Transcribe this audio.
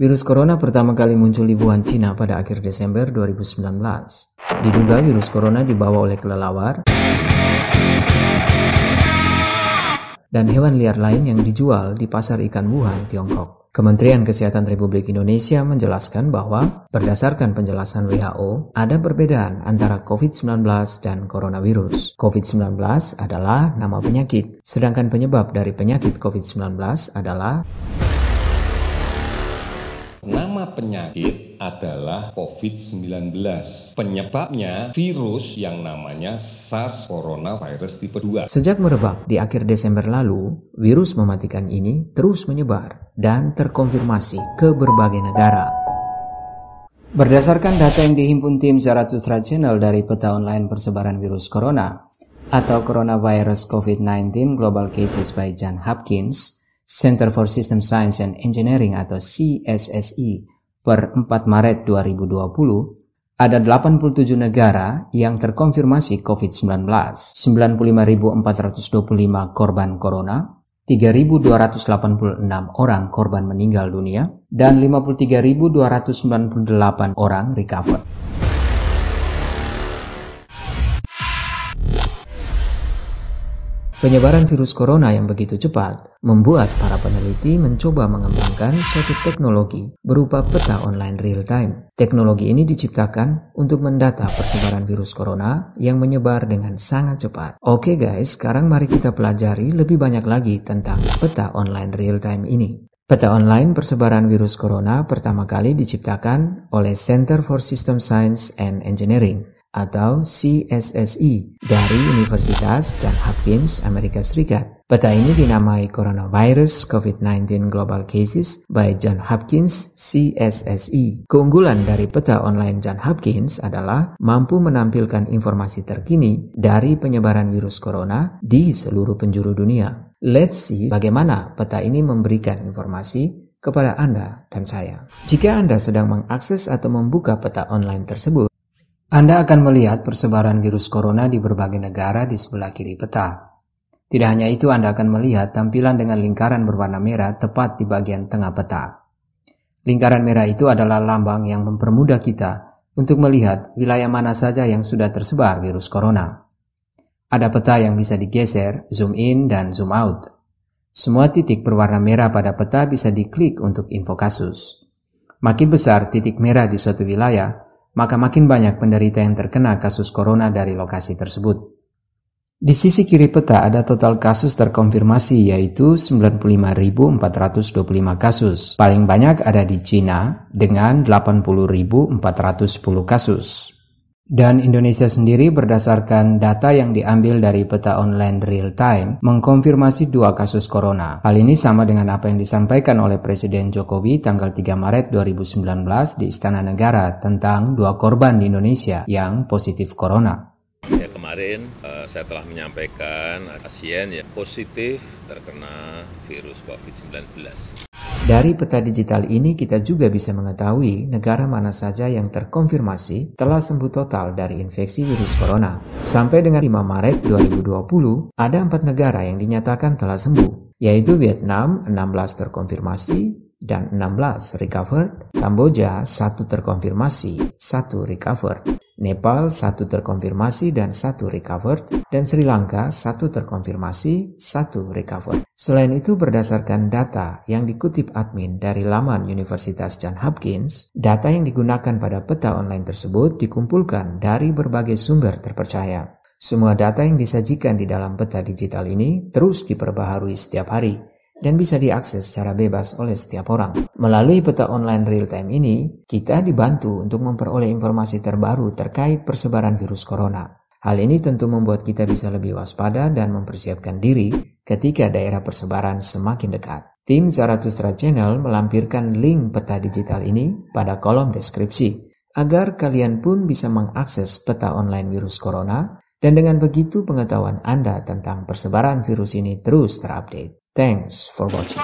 Virus corona pertama kali muncul di Wuhan, Cina pada akhir Desember 2019. Diduga virus corona dibawa oleh kelelawar dan hewan liar lain yang dijual di pasar ikan Wuhan, Tiongkok. Kementerian Kesehatan Republik Indonesia menjelaskan bahwa berdasarkan penjelasan WHO, ada perbedaan antara COVID-19 dan coronavirus. COVID-19 adalah nama penyakit, sedangkan penyebab dari penyakit COVID-19 adalah nama penyakit adalah COVID-19. Penyebabnya virus yang namanya SARS coronavirus tipe 2. Sejak merebak di akhir Desember lalu, virus mematikan ini terus menyebar dan terkonfirmasi ke berbagai negara. Berdasarkan data yang dihimpun tim Zarathustra Channel dari peta online persebaran virus corona atau Coronavirus COVID-19 Global Cases by Johns Hopkins, Center for System Science and Engineering atau CSSI per 4 Maret 2020, ada 87 negara yang terkonfirmasi COVID-19, 95.425 korban corona, 3.286 orang korban meninggal dunia, dan 53.298 orang recover. Penyebaran virus corona yang begitu cepat membuat para peneliti mencoba mengembangkan suatu teknologi berupa peta online real time. Teknologi ini diciptakan untuk mendata persebaran virus corona yang menyebar dengan sangat cepat. Oke guys, sekarang mari kita pelajari lebih banyak lagi tentang peta online real time ini. Peta online persebaran virus corona pertama kali diciptakan oleh Center for System Science and Engineering atau CSSI dari Universitas Johns Hopkins, Amerika Serikat. Peta ini dinamai Coronavirus COVID-19 Global Cases by Johns Hopkins CSSI. Keunggulan dari peta online Johns Hopkins adalah mampu menampilkan informasi terkini dari penyebaran virus corona di seluruh penjuru dunia. Let's see bagaimana peta ini memberikan informasi kepada Anda dan saya. Jika Anda sedang mengakses atau membuka peta online tersebut, Anda akan melihat persebaran virus corona di berbagai negara di sebelah kiri peta. Tidak hanya itu, Anda akan melihat tampilan dengan lingkaran berwarna merah tepat di bagian tengah peta. Lingkaran merah itu adalah lambang yang mempermudah kita untuk melihat wilayah mana saja yang sudah tersebar virus corona. Ada peta yang bisa digeser, zoom in, dan zoom out. Semua titik berwarna merah pada peta bisa diklik untuk info kasus. Makin besar titik merah di suatu wilayah, maka makin banyak penderita yang terkena kasus corona dari lokasi tersebut. Di sisi kiri peta ada total kasus terkonfirmasi yaitu 95.425 kasus. Paling banyak ada di Cina dengan 80.410 kasus. Dan Indonesia sendiri berdasarkan data yang diambil dari peta online real time mengkonfirmasi 2 kasus corona. Hal ini sama dengan apa yang disampaikan oleh Presiden Jokowi tanggal 3 Maret 2019 di Istana Negara tentang 2 korban di Indonesia yang positif corona. Ya, kemarin saya telah menyampaikan pasien yang positif terkena virus COVID-19. Dari peta digital ini kita juga bisa mengetahui negara mana saja yang terkonfirmasi telah sembuh total dari infeksi virus corona. Sampai dengan 5 Maret 2020, ada 4 negara yang dinyatakan telah sembuh, yaitu Vietnam 16 terkonfirmasi dan 16 recovered, Kamboja 1 terkonfirmasi, 1 recovered, Nepal 1 terkonfirmasi dan 1 recovered, dan Sri Lanka 1 terkonfirmasi, 1 recovered. Selain itu, berdasarkan data yang dikutip admin dari laman Universitas Johns Hopkins, data yang digunakan pada peta online tersebut dikumpulkan dari berbagai sumber terpercaya. Semua data yang disajikan di dalam peta digital ini terus diperbaharui setiap hari dan bisa diakses secara bebas oleh setiap orang. Melalui peta online real time ini, kita dibantu untuk memperoleh informasi terbaru terkait persebaran virus corona. Hal ini tentu membuat kita bisa lebih waspada dan mempersiapkan diri ketika daerah persebaran semakin dekat. Tim Zarathustra Channel melampirkan link peta digital ini pada kolom deskripsi, agar kalian pun bisa mengakses peta online virus corona, dan dengan begitu pengetahuan Anda tentang persebaran virus ini terus terupdate. Thanks for watching.